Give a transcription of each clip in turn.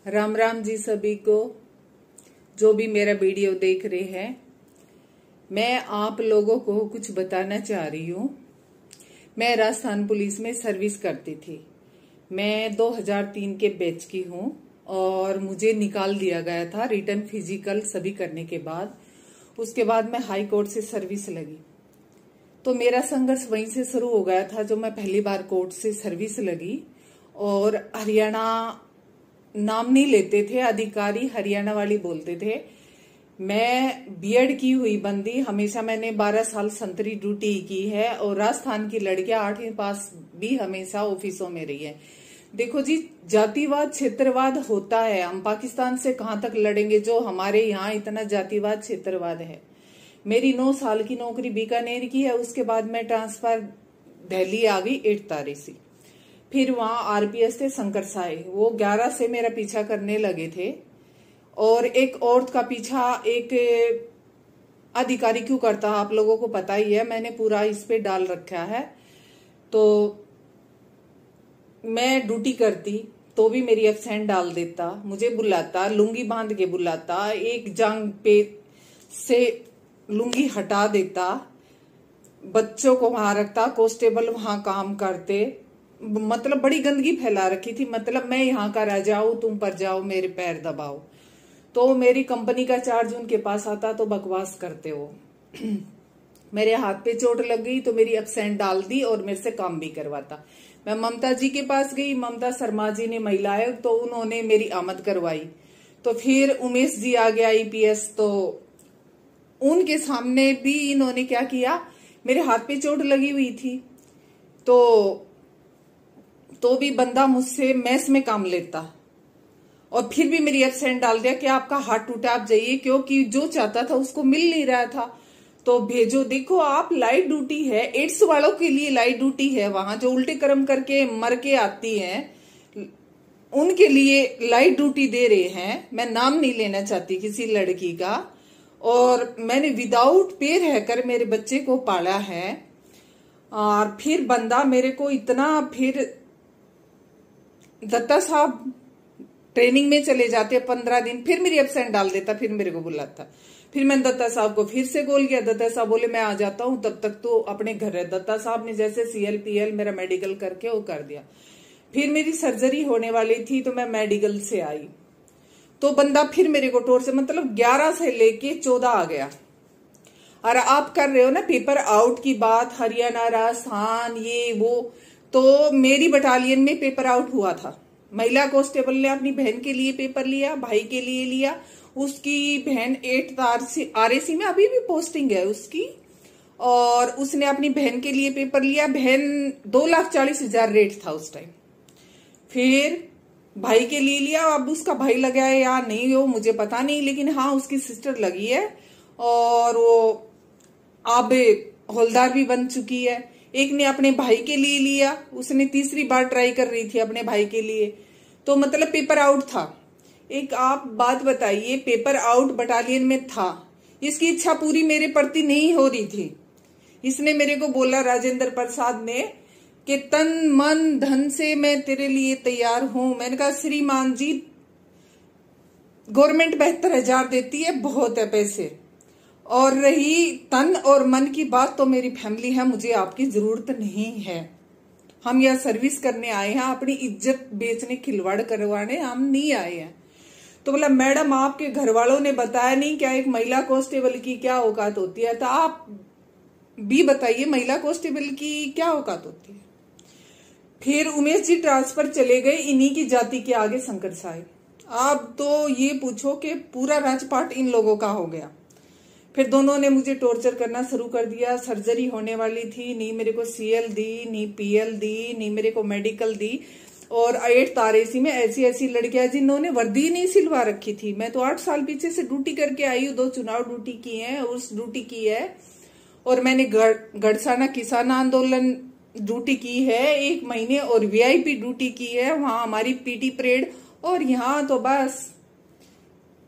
राम राम जी सभी को जो भी मेरा वीडियो देख रहे हैं। मैं आप लोगों को कुछ बताना चाह रही हूँ। मैं राजस्थान पुलिस में सर्विस करती थी। मैं 2003 के बैच की हूँ और मुझे निकाल दिया गया था रिटर्न फिजिकल सभी करने के बाद। उसके बाद मैं हाई कोर्ट से सर्विस लगी, तो मेरा संघर्ष वहीं से शुरू हो गया था। जो मैं पहली बार कोर्ट से सर्विस लगी और हरियाणा नाम नहीं लेते थे, अधिकारी हरियाणा वाली बोलते थे। मैं बीएड की हुई बंदी, हमेशा मैंने 12 साल संतरी ड्यूटी की है और राजस्थान की लड़कियां 8वीं पास भी हमेशा ऑफिसों में रही है। देखो जी, जातिवाद क्षेत्रवाद होता है। हम पाकिस्तान से कहां तक लड़ेंगे जो हमारे यहाँ इतना जातिवाद क्षेत्रवाद है। मेरी 9 साल की नौकरी बीकानेर की है। उसके बाद मैं ट्रांसफर दिल्ली आ गई 8 तारीख से। फिर वहां आरपीएस थे शंकर साई, वो 11 से मेरा पीछा करने लगे थे। और एक औरत का पीछा एक अधिकारी क्यों करता, आप लोगों को पता ही है, मैंने पूरा इस पे डाल रखा है। तो मैं ड्यूटी करती तो भी मेरी एब्सेंट डाल देता, मुझे बुलाता, लुंगी बांध के बुलाता, एक जांग पे से लुंगी हटा देता, बच्चों को वहां रखता, कांस्टेबल वहां काम करते। मतलब बड़ी गंदगी फैला रखी थी। मतलब मैं यहाँ का राजा हूं, तुम पर जाओ, मेरे पैर दबाओ। तो मेरी कंपनी का चार्ज उनके पास आता तो बकवास करते हो। मेरे हाथ पे चोट लग गई तो मेरी एब्सेंट डाल दी और मेरे से काम भी करवाता। मैं ममता जी के पास गई, ममता शर्मा जी ने महिला आयोग, तो उन्होंने मेरी आमद करवाई। तो फिर उमेश जी आ गया आईपीएस, तो उनके सामने भी इन्होंने क्या किया, मेरे हाथ पे चोट लगी हुई थी तो भी बंदा मुझसे मैस में काम लेता और फिर भी मेरी एब्सेंट डाल दिया कि आपका हाथ टूटा, आप जाइए, क्योंकि जो चाहता था उसको मिल नहीं रहा था। तो भेजो, देखो आप, लाइट ड्यूटी है, एड्स वालों के लिए लाइट ड्यूटी है। वहां जो उल्टे कर्म करके मर के आती हैं उनके लिए लाइट ड्यूटी दे रहे हैं। मैं नाम नहीं लेना चाहती किसी लड़की का। और मैंने विदाउट पे रहकर मेरे बच्चे को पाला है। और फिर बंदा मेरे को इतना, फिर दत्ता साहब ट्रेनिंग में चले जाते 15 दिन, फिर मेरी एब्सेंट डाल देता, फिर मेरे को बुलाता। फिर मैंने दत्ता साहब को फिर से बोल गया, दत्ता साहब बोले मैं आ जाता हूं, तब तक तो अपने घर है। दत्ता साहब ने जैसे CLPL मेरा मेडिकल करके वो कर दिया। फिर मेरी सर्जरी होने वाली थी तो मैं मेडिकल से आई तो बंदा फिर मेरे को टोर से, मतलब 11 से लेके 14 आ गया। और आप कर रहे हो ना पेपर आउट की बात, हरियाणा राजस्थान ये वो, तो मेरी बटालियन में पेपर आउट हुआ था। महिला कांस्टेबल ने अपनी बहन के लिए पेपर लिया, भाई के लिए लिया। उसकी बहन 8 RAC में अभी भी पोस्टिंग है उसकी, और उसने अपनी बहन के लिए पेपर लिया। बहन 2,40,000 रेट था उस टाइम। फिर भाई के लिए लिया। अब उसका भाई लगा है या नहीं वो मुझे पता नहीं, लेकिन हाँ उसकी सिस्टर लगी है और वो अब हौलदार भी बन चुकी है। एक ने अपने भाई के लिए लिया, उसने तीसरी बार ट्राई कर रही थी अपने भाई के लिए। तो मतलब पेपर आउट था। एक आप बात बताइए, पेपर आउट बटालियन में था, इसकी इच्छा पूरी मेरे प्रति नहीं हो रही थी। इसने मेरे को बोला, राजेंद्र प्रसाद ने, कि तन मन धन से मैं तेरे लिए तैयार हूं। मैंने कहा श्रीमान जी, गवर्नमेंट 72,000 देती है, बहुत है पैसे। और रही तन और मन की बात, तो मेरी फैमिली है, मुझे आपकी जरूरत नहीं है। हम यह सर्विस करने आए हैं, अपनी इज्जत बेचने खिलवाड़ करवाने हम नहीं आए हैं। तो बोला मैडम आपके घर वालों ने बताया नहीं क्या एक महिला कांस्टेबल की क्या औकात होती है, तो आप भी बताइए महिला कांस्टेबल की क्या औकात होती है। फिर उमेश जी ट्रांसफर चले गए, इन्हीं की जाति के आगे शंकर साई। अब तो ये पूछो कि पूरा राजपाट इन लोगों का हो गया। फिर दोनों ने मुझे टॉर्चर करना शुरू कर दिया। सर्जरी होने वाली थी, नहीं मेरे को CL दी, नहीं PL दी, नहीं मेरे को मेडिकल दी। और 8 RAC में ऐसी ऐसी लड़कियां जिन्होंने वर्दी नहीं सिलवा रखी थी। मैं तो 8 साल पीछे से ड्यूटी करके आई हूँ, 2 चुनाव ड्यूटी की है, उस ड्यूटी की है। और मैंने गढ़साना किसान आंदोलन ड्यूटी की है 1 महीने, और VIP ड्यूटी की है, वहां हमारी PT परेड। और यहाँ तो बस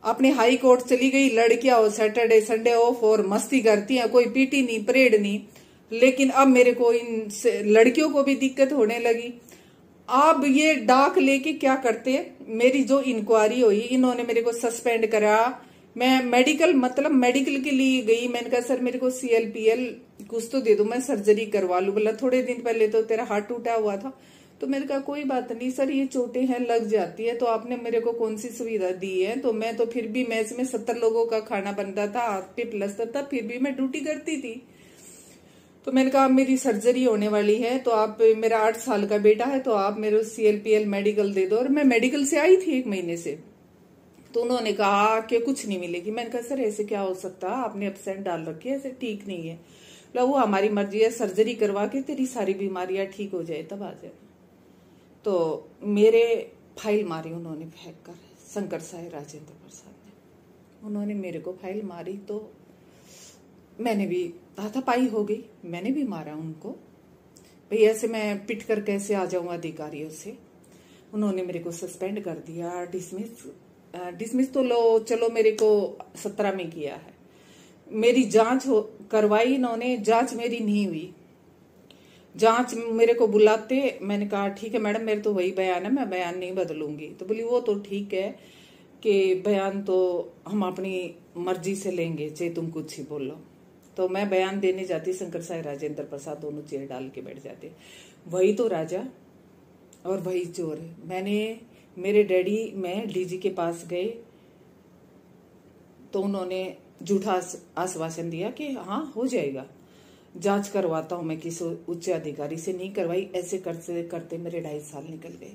अपने हाई कोर्ट चली गई लड़कियां, और सैटरडे संडे ऑफ और मस्ती करती हैं, कोई PT नहीं, परेड नहीं। लेकिन अब मेरे को इन लड़कियों को भी दिक्कत होने लगी। अब ये डाक लेके क्या करते, मेरी जो इंक्वायरी हुई, इन्होंने मेरे को सस्पेंड करा। मैं मेडिकल के लिए गई। मैंने कहा सर मेरे को CLPL कुछ तो दे दो, मैं सर्जरी करवा लूं। बोला थोड़े दिन पहले तो तेरा हाथ टूटा हुआ था। तो मैंने कहा कोई बात नहीं सर, ये चोटें हैं, लग जाती है, तो आपने मेरे को कौन सी सुविधा दी है। तो मैं तो फिर भी मैच में 70 लोगों का खाना बनता था, 8 पे प्लस्तर था, फिर भी मैं ड्यूटी करती थी। तो मैंने कहा मेरी सर्जरी होने वाली है, तो आप, मेरा 8 साल का बेटा है, तो आप मेरे CLPL मेडिकल दे दो। और मैं मेडिकल से आई थी 1 महीने से। तो उन्होंने कहा कि कुछ नहीं मिलेगी। मैंने कहा सर ऐसे क्या हो सकता, आपने एब्सेंट डाल रखी है, ऐसे ठीक नहीं है। बोला वो हमारी मर्जी है, सर्जरी करवा के तेरी सारी बीमारियां ठीक हो जाए तब आ जाए। तो मेरे फाइल मारी उन्होंने फेंक कर, शंकर साय राजेंद्र प्रसाद ने। उन्होंने मेरे को फाइल मारी तो मैंने भी हाथापाई हो गई, मैंने भी मारा उनको। भाई ऐसे मैं पिट कर कैसे आ जाऊं अधिकारियों से। उन्होंने मेरे को सस्पेंड कर दिया, डिसमिस तो लो चलो, मेरे को 17 में किया है। मेरी जांच करवाई इन्होंने, जांच मेरी नहीं हुई। जांच मेरे को बुलाते, मैंने कहा ठीक है मैडम, मेरे तो वही बयान है, मैं बयान नहीं बदलूंगी। तो बोली वो तो ठीक है कि बयान तो हम अपनी मर्जी से लेंगे, चाहे तुम कुछ ही बोलो। तो मैं बयान देने जाती, शंकर साय राजेंद्र प्रसाद दोनों चेयर डाल के बैठ जाते। वही तो राजा और वही चोर है। मेरे डैडी मैं DG के पास गए तो उन्होंने झूठा आश्वासन दिया कि हाँ हो जाएगा, जांच करवाता हूं मैं किसी उच्च अधिकारी से। नहीं करवाई। ऐसे करते करते मेरे 2.5 साल निकल गए।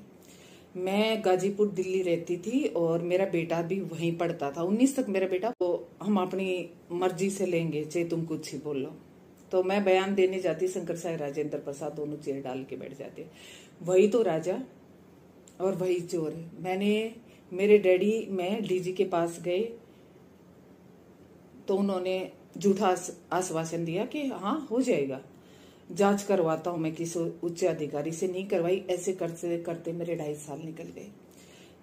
मैं गाजीपुर दिल्ली रहती थी और मेरा बेटा भी वहीं पढ़ता था, 19 तक मेरा बेटा। तो हम अपनी मर्जी से लेंगे, चाहे तुम कुछ ही बोलो। तो मैं बयान देने जाती, शंकर साय राजेंद्र प्रसाद दोनों चेयर डाल के बैठ जाते। वही तो राजा और वही चोर है। मेरे डैडी मैं DG के पास गए तो उन्होंने झूठा आश्वासन दिया कि हाँ हो जाएगा, जांच करवाता हूं मैं किसी उच्च अधिकारी से। नहीं करवाई। ऐसे करते करते मेरे 2.5 साल निकल गए।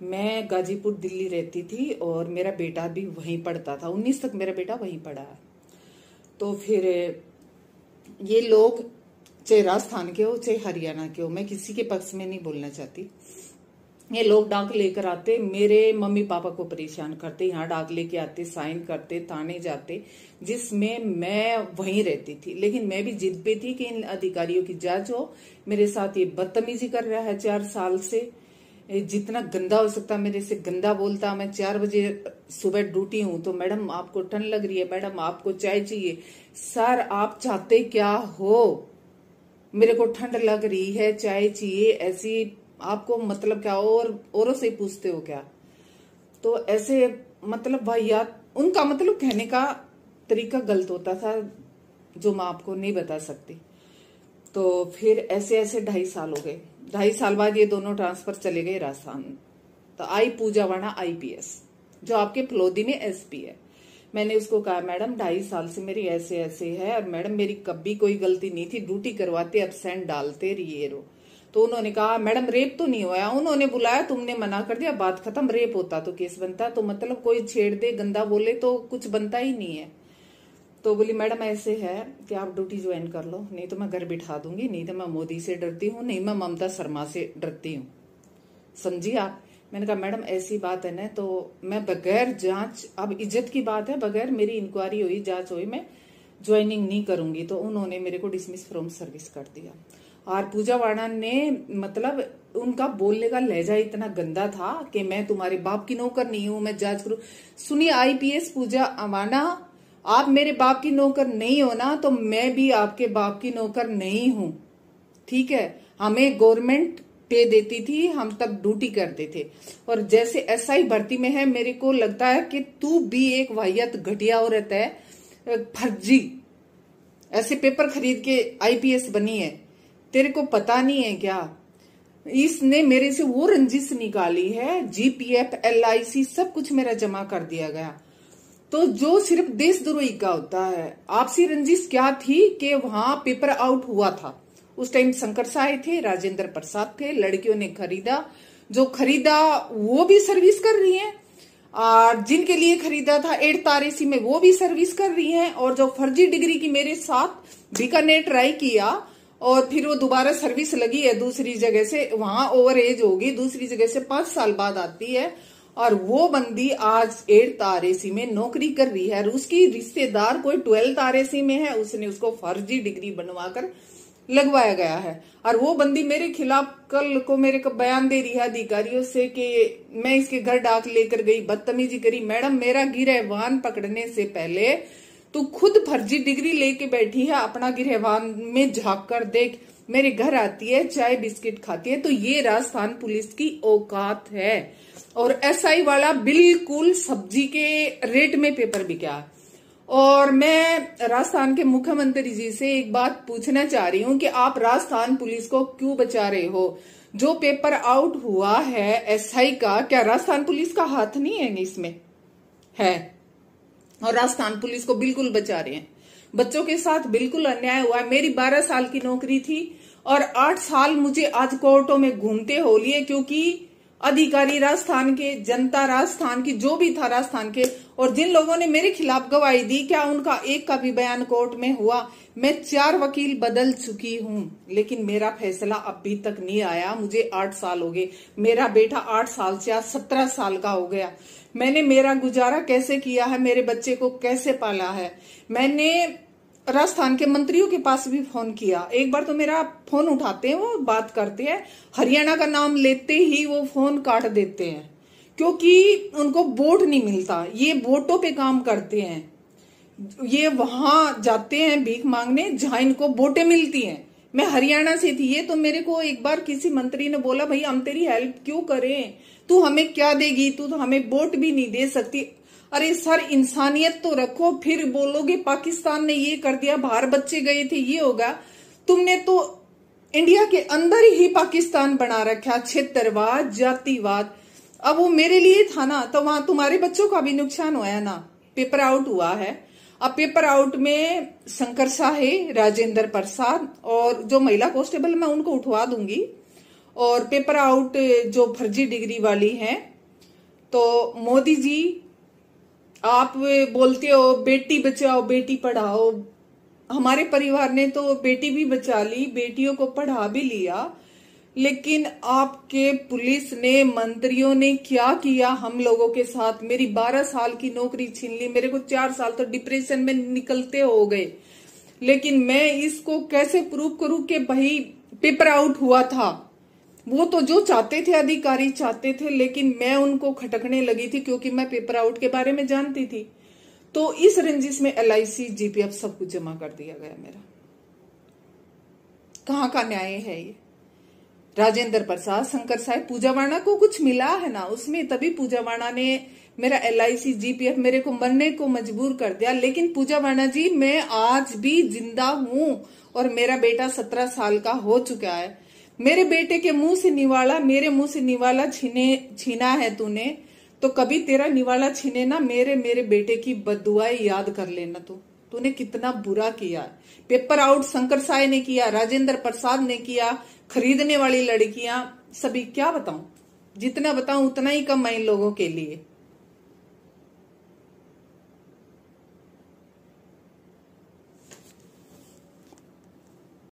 मैं गाजीपुर दिल्ली रहती थी और मेरा बेटा भी वहीं पढ़ता था, 19 तक मेरा बेटा वहीं पढ़ा। तो फिर ये लोग, चाहे राजस्थान के हो चाहे हरियाणा के हो, मैं किसी के पक्ष में नहीं बोलना चाहती, ये लोग डाक लेकर आते, मेरे मम्मी पापा को परेशान करते, यहाँ डाक लेके आते, साइन करते, थाने जाते, जिसमें मैं वहीं रहती थी। लेकिन मैं भी जिद पे थी कि इन अधिकारियों की जांच हो। मेरे साथ ये बदतमीजी कर रहा है 4 साल से, जितना गंदा हो सकता मेरे से गंदा बोलता। मैं 4 बजे सुबह ड्यूटी हूं तो मैडम आपको ठंड लग रही है, मैडम आपको चाय चाहिए। सर आप चाहते क्या हो, मेरे को ठंड लग रही है, चाय चाहिए, ऐसी आपको मतलब क्या, और औरों से पूछते हो क्या। तो ऐसे मतलब वाहियात, उनका मतलब कहने का तरीका गलत होता था जो मैं आपको नहीं बता सकती। तो फिर ऐसे ऐसे 2.5 साल हो गए। 2.5 साल बाद ये दोनों ट्रांसफर चले गए राजस्थान। तो आई पूजा वाणा IPS, जो आपके फलोदी में SP है। मैंने उसको कहा मैडम 2.5 साल से मेरी ऐसे ऐसे है, और मैडम मेरी कभी कोई गलती नहीं थी, ड्यूटी करवाते एब्सेंट डालते रिएरो। तो उन्होंने कहा मैडम रेप तो नहीं हुआ। उन्होंने बुलाया, तुमने मना कर दिया, बात खत्म। रेप होता तो केस बनता। तो मतलब कोई छेड़ दे, गंदा बोले तो कुछ बनता ही नहीं है। तो बोली मैडम ऐसे है कि आप ड्यूटी ज्वाइन कर लो, नहीं तो मैं घर बिठा दूंगी, नहीं तो मैं मोदी से डरती हूँ, नहीं मैं ममता शर्मा से डरती हूँ, समझी आप। मैंने कहा मैडम ऐसी बात है ना, तो मैं बगैर जांच, अब इज्जत की बात है, बगैर मेरी इंक्वायरी हुई, जांच हुई, मैं ज्वाइनिंग नहीं करूंगी। तो उन्होंने मेरे को डिसमिस फ्रॉम सर्विस कर दिया। और पूजा वाणा ने मतलब उनका बोलने का लहजा इतना गंदा था कि मैं तुम्हारे बाप की नौकर नहीं हूं, मैं जांच करूं। सुनिए IPS पूजा वाणा, आप मेरे बाप की नौकर नहीं हो ना, तो मैं भी आपके बाप की नौकर नहीं हूं, ठीक है। हमें गवर्नमेंट पे देती थी, हम तब ड्यूटी करते थे। और जैसे SI भर्ती में है, मेरे को लगता है कि तू भी एक वाहियत घटिया औरत है, फर्जी ऐसे पेपर खरीद के IPS बनी है, तेरे को पता नहीं है क्या। इसने मेरे से वो रंजिश निकाली है, GPF LIC सब कुछ मेरा जमा कर दिया गया। तो जो सिर्फ देशद्रोही का होता है। आपसी रंजिश क्या थी कि वहां पेपर आउट हुआ था, उस टाइम शंकर साय थे, राजेंद्र प्रसाद थे, लड़कियों ने खरीदा, जो खरीदा वो भी सर्विस कर रही हैं, और जिनके लिए खरीदा था 8 तारेसी में वो भी सर्विस कर रही हैं। और जो फर्जी डिग्री की मेरे साथ बीकानेर ट्राई किया और फिर वो दोबारा सर्विस लगी है दूसरी जगह से, वहां ओवर एज होगी, दूसरी जगह से 5 साल बाद आती है और वो बंदी आज 8th RAC में नौकरी कर रही है। और उसकी रिश्तेदार कोई 12th RAC में है, उसने उसको फर्जी डिग्री बनवाकर लगवाया गया है। और वो बंदी मेरे खिलाफ कल को मेरे को बयान दे रही है अधिकारियों से कि मैं इसके घर डाक लेकर गई, बदतमीजी करी। मैडम, मेरा गिरहवान पकड़ने से पहले तू खुद फर्जी डिग्री लेके बैठी है, अपना गिरहवान में झांक कर देख, मेरे घर आती है, चाय बिस्किट खाती है। तो ये राजस्थान पुलिस की औकात है। और SI वाला बिल्कुल सब्जी के रेट में पेपर बिका। और मैं राजस्थान के मुख्यमंत्री जी से एक बात पूछना चाह रही हूं कि आप राजस्थान पुलिस को क्यों बचा रहे हो? जो पेपर आउट हुआ है SI का, क्या राजस्थान पुलिस का हाथ नहीं है इसमें? है। और राजस्थान पुलिस को बिल्कुल बचा रहे हैं। बच्चों के साथ बिल्कुल अन्याय हुआ है। मेरी 12 साल की नौकरी थी और 8 साल मुझे आज कोर्टों में घूमते हो लिए, क्योंकि अधिकारी राजस्थान के, जनता राजस्थान की, जो भी था राजस्थान के, और जिन लोगों ने मेरे खिलाफ गवाही दी, क्या उनका एक का भी बयान कोर्ट में हुआ? मैं 4 वकील बदल चुकी हूं, लेकिन मेरा फैसला अभी तक नहीं आया। मुझे 8 साल हो गए। मेरा बेटा 8 साल से आज 17 साल का हो गया। मैंने मेरा गुजारा कैसे किया है, मेरे बच्चे को कैसे पाला है? मैंने राजस्थान के मंत्रियों के पास भी फोन किया। एक बार तो मेरा फोन उठाते हैं, वो बात करते हैं, हरियाणा का नाम लेते ही वो फोन काट देते हैं, क्योंकि उनको वोट नहीं मिलता। ये वोटों पे काम करते हैं। ये वहां जाते हैं भीख मांगने जहां इनको वोटें मिलती हैं। मैं हरियाणा से थी। ये तो मेरे को एक बार किसी मंत्री ने बोला, भाई हम तेरी हेल्प क्यों करें, तू हमें क्या देगी, तू तो हमें वोट भी नहीं दे सकती। अरे सर, इंसानियत तो रखो, फिर बोलोगे पाकिस्तान ने ये कर दिया, बाहर बच्चे गए थे, ये होगा। तुमने तो इंडिया के अंदर ही पाकिस्तान बना रखा, क्षेत्रवाद, जातिवाद। अब वो मेरे लिए था ना, तो वहां तुम्हारे बच्चों का भी नुकसान हुआ है ना। पेपर आउट हुआ है। अब पेपर आउट में शंकर साहे, राजेंद्र प्रसाद और जो महिला कांस्टेबल, मैं उनको उठवा दूंगी। और पेपर आउट जो फर्जी डिग्री वाली है, तो मोदी जी आप बोलते हो बेटी बचाओ बेटी पढ़ाओ। हमारे परिवार ने तो बेटी भी बचा ली, बेटियों को पढ़ा भी लिया, लेकिन आपके पुलिस ने, मंत्रियों ने क्या किया हम लोगों के साथ? मेरी 12 साल की नौकरी छीन ली। मेरे को 4 साल तो डिप्रेशन में निकलते हो गए। लेकिन मैं इसको कैसे प्रूव करूं कि भाई पेपर आउट हुआ था? वो तो जो चाहते थे अधिकारी चाहते थे, लेकिन मैं उनको खटकने लगी थी, क्योंकि मैं पेपर आउट के बारे में जानती थी। तो इस रंजिश में LIC, GPF सब कुछ जमा कर दिया गया मेरा। कहाँ का न्याय है ये? राजेंद्र प्रसाद, शंकर साहब, पूजा वाणा को कुछ मिला है ना उसमें, तभी पूजा वाणा ने मेरा LIC, GPF मेरे को मरने को मजबूर कर दिया। लेकिन पूजा वाणा जी, मैं आज भी जिंदा हूं और मेरा बेटा 17 साल का हो चुका है। मेरे बेटे के मुंह से निवाला, मेरे मुंह से निवाला छीना है तूने, तो कभी तेरा निवाला छीने ना मेरे बेटे की बद्दुआएं याद कर लेना। तूने कितना बुरा किया। पेपर आउट शंकर साय ने किया, राजेंद्र प्रसाद ने किया, खरीदने वाली लड़कियां, सभी। क्या बताऊं? जितना बताऊं उतना ही कम है इन लोगों के लिए।